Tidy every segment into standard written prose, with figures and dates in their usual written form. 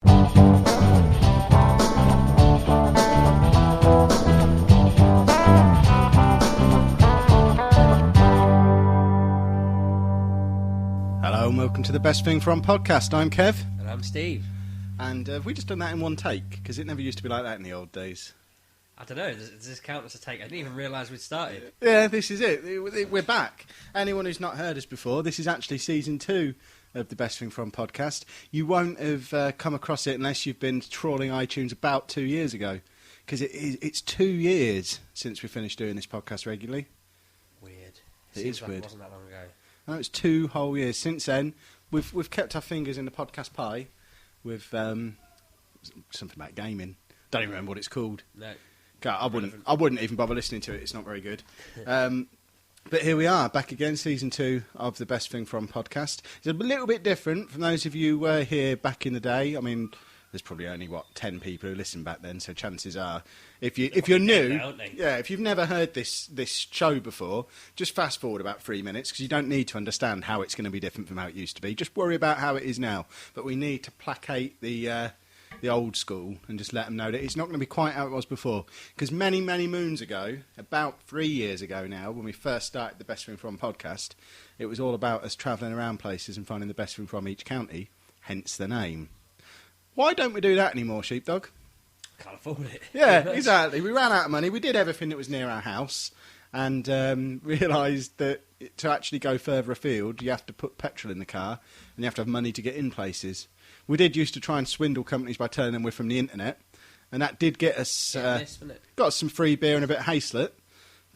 Hello and welcome to the Best Thing From podcast. I'm Kev. And I'm Steve. And have we just done that in one take? Because it never used to be like that in the old days. I don't know, does this count as a take? I didn't even realise we'd started. Yeah, this is it. We're back. Anyone who's not heard us before, this is actually season 2 of the Best Thing From podcast. You won't have come across it unless you've been trawling iTunes about 2 years ago. Because it's 2 years since we finished doing this podcast regularly. Weird. It is like weird. It wasn't that long ago. No, it's 2 whole years. Since then, we've kept our fingers in the podcast pie with something about gaming. Don't even remember what it's called. No. I wouldn't even bother listening to it. It's not very good. But here we are, back again, season 2 of the Best Thing From podcast. It's a little bit different from those of you who were here back in the day. I mean, there's probably only 10 people who listened back then. So chances are, if you're new, if you've never heard this show before, just fast forward about 3 minutes because you don't need to understand how it's going to be different from how it used to be. Just worry about how it is now. But we need to placate the old school and just let them know that it's not going to be quite how it was before. Because many, many moons ago, about 3 years ago now, when we first started the Best Thing From podcast, it was all about us travelling around places and finding the best thing from each county, hence the name. Why don't we do that anymore, Sheepdog? Can't afford it. Yeah, exactly. We ran out of money. We did everything that was near our house and realised that to actually go further afield, you have to put petrol in the car and you have to have money to get in places. We did used to try and swindle companies by telling them we're from the internet, and that did get us got us some free beer and a bit of Hazelett,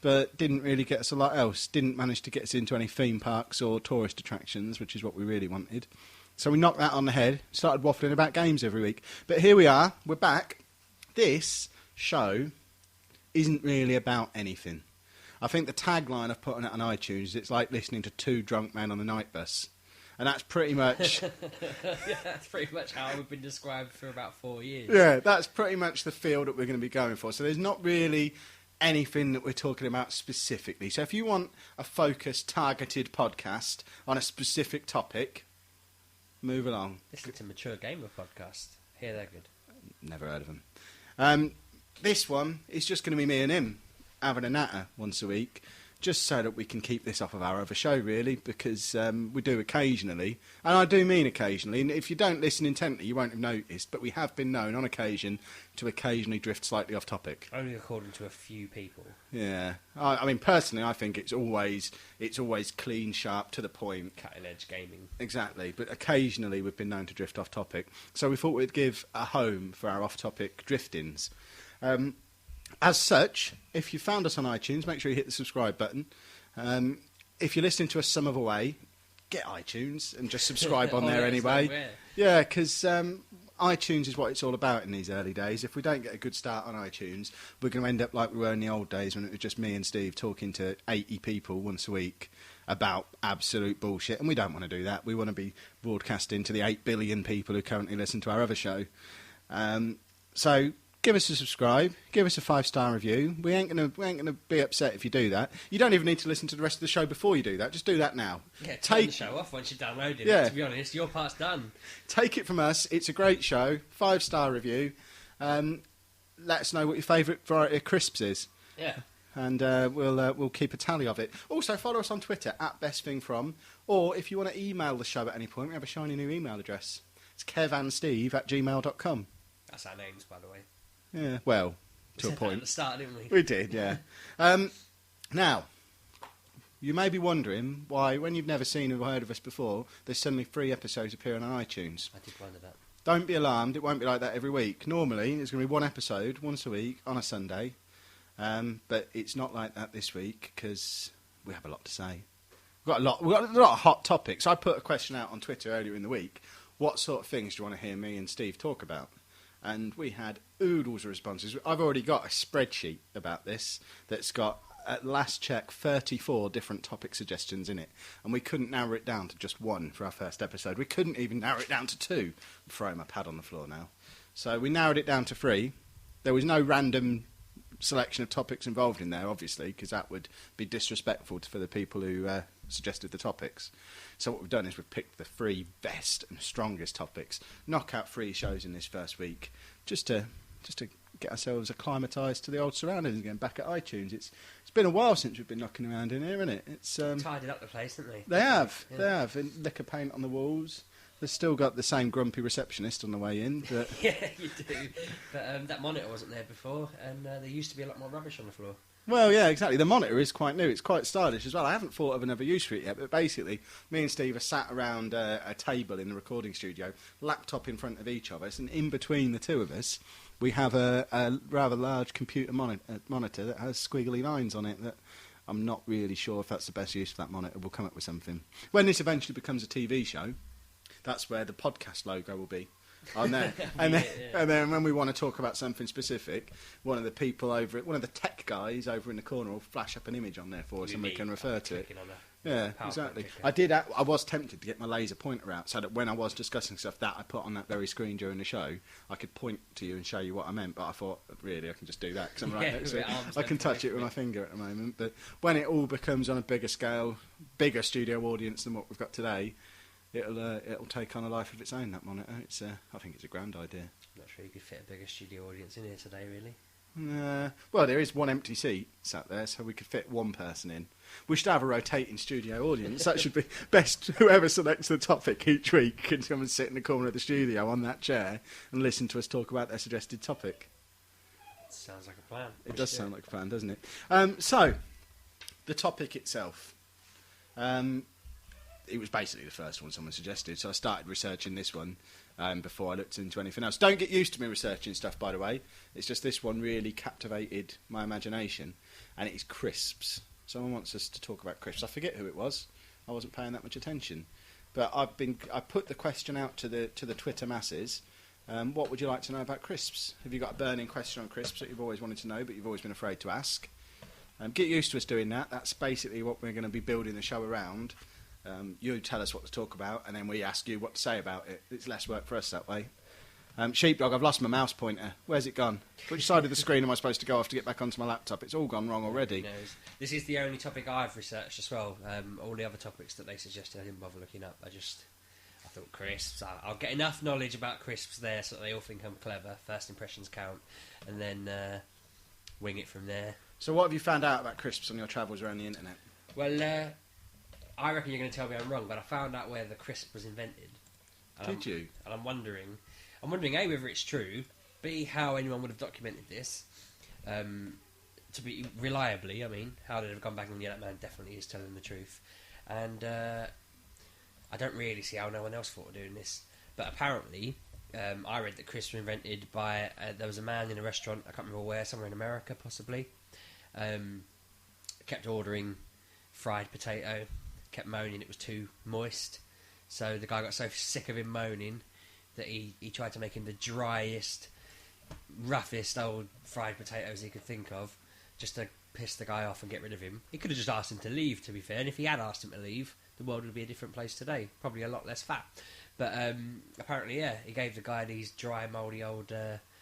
but didn't really get us a lot else. Didn't manage to get us into any theme parks or tourist attractions, which is what we really wanted. So we knocked that on the head, started waffling about games every week. But here we are, we're back. This show isn't really about anything. I think the tagline of putting it on iTunes is it's like listening to 2 drunk men on the night bus. And that's pretty much... Yeah, that's pretty much how we've been described for about 4 years. Yeah, that's pretty much the feel that we're going to be going for. So there's not really anything that we're talking about specifically. So if you want a focused, targeted podcast on a specific topic, move along. Listen to Mature Gamer podcast. Hear they're good. Never heard of them. This one is just going to be me and him having a natter once a week. Just so that we can keep this off of our other show, really, because we do occasionally, and I do mean occasionally, and if you don't listen intently, you won't have noticed, but we have been known on occasion to occasionally drift slightly off topic. Only according to a few people. Yeah. I mean, personally, I think it's always clean, sharp, to the point. Cutting-edge gaming. Exactly, but occasionally we've been known to drift off topic. So we thought we'd give a home for our off-topic driftings. As such, if you found us on iTunes, make sure you hit the subscribe button. If you're listening to us some other way, get iTunes and just subscribe on there anyway. Yeah, because iTunes is what it's all about in these early days. If we don't get a good start on iTunes, we're going to end up like we were in the old days when it was just me and Steve talking to 80 people once a week about absolute bullshit, and we don't want to do that. We want to be broadcasting to the 8 billion people who currently listen to our other show. So... give us a subscribe, give us a 5-star review. We ain't gonna be upset if you do that. You don't even need to listen to the rest of the show before you do that. Just do that now. Yeah, turn the show off once you download it. To be honest, your part's done. Take it from us. It's a great show. 5-star review. Let us know what your favourite variety of crisps is. Yeah. And we'll keep a tally of it. Also, follow us on Twitter @BestThingFrom, or if you want to email the show at any point, we have a shiny new email address. It's kevandsteve@gmail.com. That's our names, by the way. Yeah, well, to a point. At the start, didn't we? We did, yeah. Now, you may be wondering why, when you've never seen or heard of us before, there's suddenly 3 episodes appearing on iTunes. I did wonder that. Don't be alarmed, it won't be like that every week. Normally, there's going to be 1 episode once a week on a Sunday, but it's not like that this week because we have a lot to say. We've got a lot of hot topics. I put a question out on Twitter earlier in the week. What sort of things do you want to hear me and Steve talk about? And we had oodles of responses. I've already got a spreadsheet about this that's got, at last check, 34 different topic suggestions in it. And we couldn't narrow it down to just 1 for our first episode. We couldn't even narrow it down to 2. I'm throwing my pad on the floor now. So we narrowed it down to 3. There was no random selection of topics involved in there, obviously, because that would be disrespectful for the people who suggested the topics. So what we've done is we've picked the 3 best and strongest topics, knock out 3 shows in this first week, just to get ourselves acclimatised to the old surroundings again. Back at iTunes, it's been a while since we've been knocking around in here, isn't it? It's tidied up the place, haven't they? They have, and liquor paint on the walls. They've still got the same grumpy receptionist on the way in. But yeah, you do. But that monitor wasn't there before, and there used to be a lot more rubbish on the floor. Well, yeah, exactly. The monitor is quite new. It's quite stylish as well. I haven't thought of another use for it yet, but basically, me and Steve are sat around a table in the recording studio, laptop in front of each of us, and in between the two of us, we have a rather large computer monitor that has squiggly lines on it that I'm not really sure if that's the best use for that monitor. We'll come up with something. When this eventually becomes a TV show, that's where the podcast logo will be. On there. And then when we want to talk about something specific, one of the tech guys over in the corner will flash up an image on there for us and we can refer to it. Yeah, exactly. I was tempted to get my laser pointer out so that when I was discussing stuff that I put on that very screen during the show, I could point to you and show you what I meant, but I thought, really, I can just do that because I'm right next to it. I can touch it with my finger at the moment, but when it all becomes on a bigger scale, bigger studio audience than what we've got today, it'll take on a life of its own, that monitor. I think it's a grand idea. I'm not sure you could fit a bigger studio audience in here today, really. Well, there is one empty seat sat there, so we could fit one person in. We should have a rotating studio audience. That should be best. Whoever selects the topic each week can come and sit in the corner of the studio on that chair and listen to us talk about their suggested topic. Sounds like a plan. It does sound like a plan, doesn't it? So, the topic itself. It was basically the first one someone suggested, so I started researching this one before I looked into anything else. Don't get used to me researching stuff, by the way. It's just this one really captivated my imagination, and it is crisps. Someone wants us to talk about crisps. I forget who it was. I wasn't paying that much attention. But I put the question out to the Twitter masses. What would you like to know about crisps? Have you got a burning question on crisps that you've always wanted to know, but you've always been afraid to ask? Get used to us doing that. That's basically what we're going to be building the show around. You tell us what to talk about, and then we ask you what to say about it. It's less work for us that way. Sheepdog, I've lost my mouse pointer. Where's it gone? Which side of the screen am I supposed to go off to get back onto my laptop? It's all gone wrong already. This is the only topic I've researched as well. All the other topics that they suggested, I didn't bother looking up. I thought crisps. I'll get enough knowledge about crisps there so that they all think I'm clever. First impressions count, and then wing it from there. So what have you found out about crisps on your travels around the internet? Well, I reckon you're going to tell me I'm wrong, but I found out where the crisp was invented. Did you? And I'm wondering, A, whether it's true, B, how anyone would have documented this, to be reliably, how they'd have gone back and that man definitely is telling the truth. And I don't really see how no one else thought of doing this. But apparently, I read that crisps were invented by, there was a man in a restaurant, I can't remember where, somewhere in America possibly, kept ordering fried potato, kept moaning it was too moist, so the guy got so sick of him moaning that he tried to make him the driest, roughest old fried potatoes he could think of, just to piss the guy off and get rid of him. He could have just asked him to leave, to be fair, and if he had asked him to leave, the world would be a different place today, probably a lot less fat. But apparently, he gave the guy these dry, mouldy old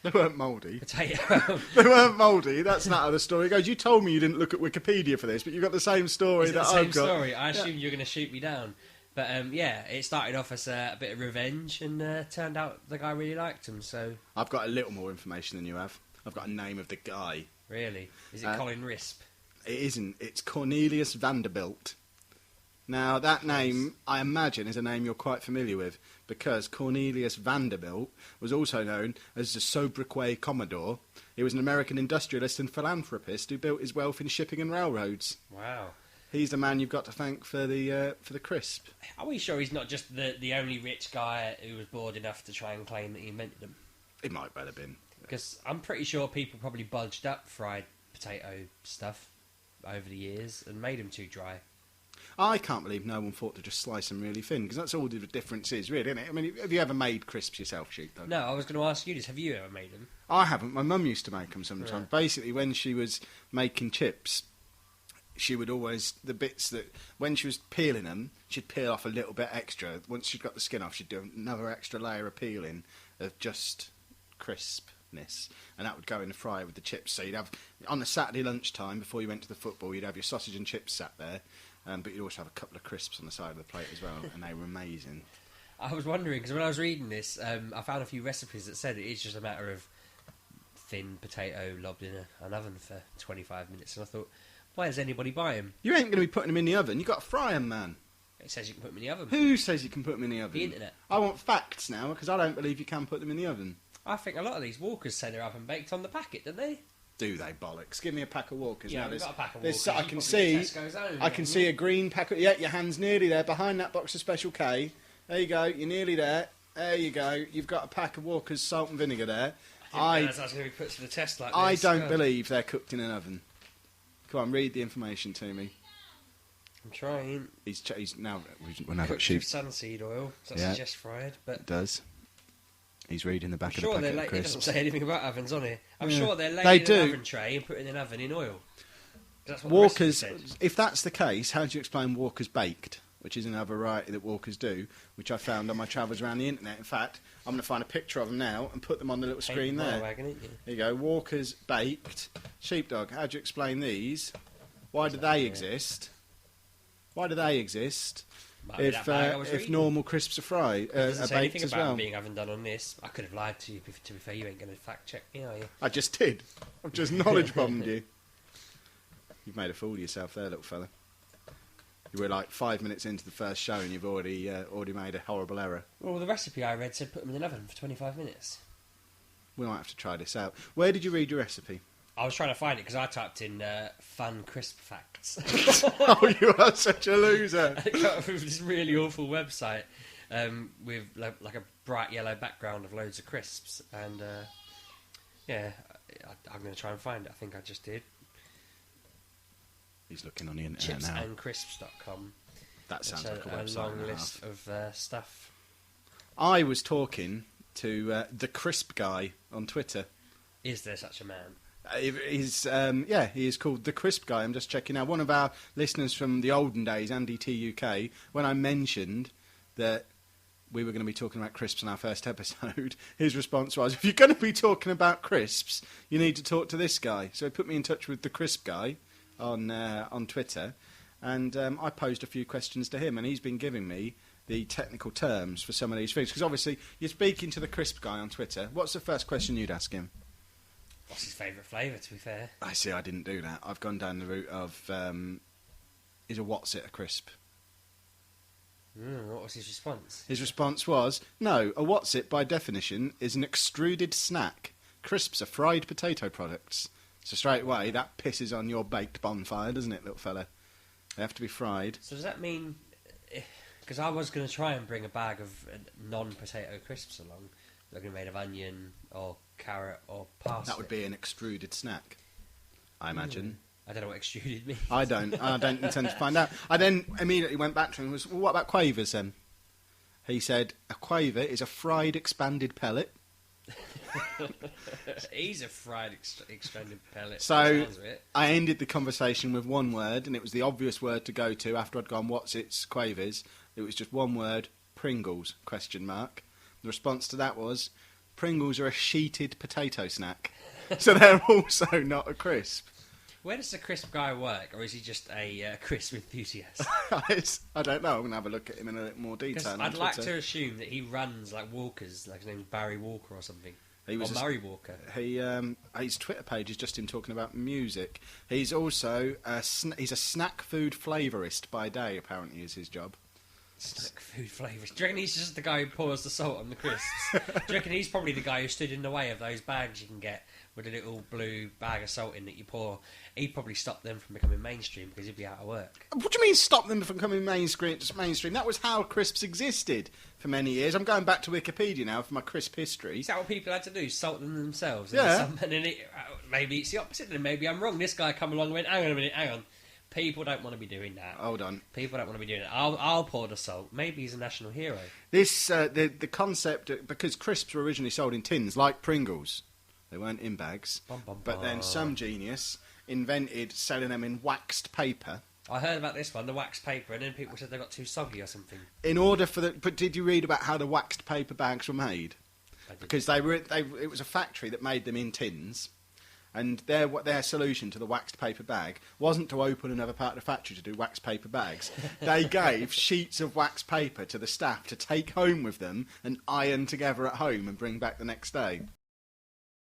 they weren't mouldy. Potato. They weren't mouldy. That's not how the story goes. You told me you didn't look at Wikipedia for this, but you've got the same story that I've got. Same story. I assumed you were going to shoot me down. But it started off as a bit of revenge, and turned out the guy really liked him. So I've got a little more information than you have. I've got a name of the guy. Really? Is it Colin Risp? It isn't. It's Cornelius Vanderbilt. Now, that name, I imagine, is a name you're quite familiar with, because Cornelius Vanderbilt was also known as the Sobriquet Commodore. He was an American industrialist and philanthropist who built his wealth in shipping and railroads. Wow. He's the man you've got to thank for the crisp. Are we sure he's not just the only rich guy who was bored enough to try and claim that he invented them? It might well have been. Because I'm pretty sure people probably budged up fried potato stuff over the years and made them too dry. I can't believe no one thought to just slice them really thin, because that's all the difference is, really, isn't it? I mean, have you ever made crisps yourself, Sheepdog? No, I was going to ask you this. Have you ever made them? I haven't. My mum used to make them sometimes. Right. Basically, when she was making chips, she would always, the bits that, when she was peeling them, she'd peel off a little bit extra. Once she'd got the skin off, she'd do another extra layer of peeling of just crispness, and that would go in the fryer with the chips. So you'd have, on a Saturday lunchtime, before you went to the football, you'd have your sausage and chips sat there, But you'd also have a couple of crisps on the side of the plate as well, and they were amazing. I was wondering, because when I was reading this, I found a few recipes that said it is just a matter of thin potato lobbed in an oven for 25 minutes, and I thought, why does anybody buy them? You ain't going to be putting them in the oven. You've got to fry them, man. It says you can put them in the oven. Who says you can put them in the oven? The internet. I want facts now, because I don't believe you can put them in the oven. I think a lot of these Walkers say they're oven baked on the packet, don't they? Do they, bollocks? Give me a pack of Walkers. Yeah, now, we've got a pack of there's- Walkers. I can see. I can see a green pack. Yeah, your hand's nearly there behind that box of Special K. There you go. You're nearly there. There you go. You've got a pack of Walker's salt and vinegar there. I was going to be put to the test like this. I don't believe they're cooked in an oven. Come on, read the information to me. I'm trying. He's now. We'll have it Cooked shoot. with sunseed oil. So that Yeah. suggests fried, but It does. He's reading the back I'm of sure the they're packet of it doesn't crisps. say anything about ovens on it. I'm Yeah. sure they're They laid in do. an oven tray and put in an oven in oil. That's what Walker's. the recipe said. If that's the case, how do you explain Walker's baked, which is another variety that Walkers do, which I found on my travels around the internet? In fact, I'm going to find a picture of them now and put them on the little screen there. Wagon, ain't you? There you go. Walker's baked sheepdog. How do you explain these? Why do they exist? Why do they exist? Might be If that bag I was if reading. normal crisps are fried, It doesn't are say baked anything as about well. them being oven done on this. I could have lied to you. To be fair, you ain't going to fact check me, are you? I just did. I've just knowledge bombed you. You've made a fool of yourself there, little fella. You were like 5 minutes into the first show and you've already made a horrible error. Well, the recipe I read said put them in an oven for 25 minutes. We might have to try this out. Where did you read your recipe? I was trying to find it because I typed in fun crisp facts. Oh, you are such a loser. I got up with this really awful website with like a bright yellow background of loads of crisps, and I'm going to try and find it. I think I just did. He's looking on the internet now. Chipsandcrisps.com. That sounds It's like a website long and a list half. of stuff. I was talking to the crisp guy on Twitter. Is there such a man? He is called the Crisp Guy. I'm just checking out. One of our listeners from the olden days, Andy T UK, when I mentioned that we were going to be talking about crisps in our first episode, his response was, if you're going to be talking about crisps, you need to talk to this guy. So he put me in touch with the Crisp Guy on Twitter, and I posed a few questions to him, and he's been giving me the technical terms for some of these foods. Because obviously, you're speaking to the Crisp Guy on Twitter. What's the first question you'd ask him? What's his favourite flavour, to be fair? I see, I didn't do that. I've gone down the route of, is a what's it a crisp? What was his response? His response was, no, a what's it, by definition, is an extruded snack. Crisps are fried potato products. So straight away, that pisses on your baked bonfire, doesn't it, little fella? They have to be fried. So does that mean... Because I was going to try and bring a bag of non-potato crisps along, looking made of onion or carrot or parsley. That would be an extruded snack, I imagine. I don't know what extruded means. I don't intend to find out. I then immediately went back to him and was, well, what about quavers then? He said, a quaver is a fried expanded pellet. He's a fried extended pellet. So Sounds of it. I ended the conversation with one word, and it was the obvious word to go to after I'd gone, what's its quavers? It was just one word, Pringles, question mark. The response to that was, Pringles are a sheeted potato snack. So they're also not a crisp. Where does the crisp guy work, or is he just a crisp enthusiast? I don't know. I'm going to have a look at him in a little more 'Cause detail. on I'd like Twitter. to assume that he runs like Walkers, like his name's Barry Walker or something. He was or Murray Walker. His Twitter page is just him talking about music. He's also he's a snack food flavourist by day. Apparently, is his job. Snack food flavours. Do you reckon he's just the guy who pours the salt on the crisps? Do you reckon he's probably the guy who stood in the way of those bags you can get with a little blue bag of salt in that you pour? He'd probably stop them from becoming mainstream because he'd be out of work. What do you mean stop them from becoming mainstream? That was how crisps existed for many years. I'm going back to Wikipedia now for my crisp history. Is that what people had to do? Salt them themselves? Yeah. And then maybe it's the opposite. Then maybe I'm wrong. This guy come along and went, hang on a minute, hang on. People don't want to be doing that. Hold on. People don't want to be doing it. I'll pour the salt. Maybe he's a national hero. This the concept, because crisps were originally sold in tins like Pringles. They weren't in bags. Bum, bum, But then some genius invented selling them in waxed paper. I heard about this one, the wax paper, and then people said they got too soggy or something. In order for but did you read about how the waxed paper bags were made? I did. Because it was a factory that made them in tins, And their solution to the waxed paper bag wasn't to open another part of the factory to do waxed paper bags. They gave sheets of waxed paper to the staff to take home with them and iron together at home and bring back the next day.